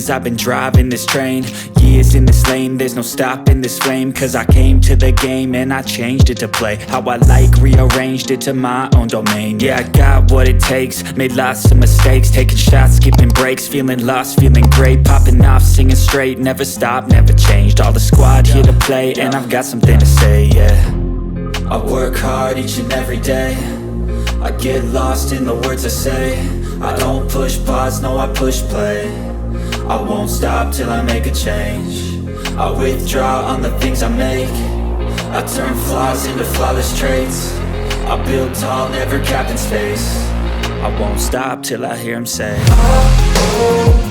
I've been driving this train, years in this lane, there's no stopping this flame. Cause I came to the game and I changed it to play how I like, rearranged it to my own domain. Yeah, I got what it takes, made lots of mistakes, taking shots, skipping breaks, feeling lost, feeling great, popping off, singing straight, never stopped, never changed. All the squad here to play and I've got something to say, yeah. I work hard each and every day, I get lost in the words I say. I don't push pause, no I push play. I won't stop till I make a change. I withdraw on the things I make. I turn flaws into flawless traits. I build tall, never capped in space. I won't stop till I hear him say, oh, oh.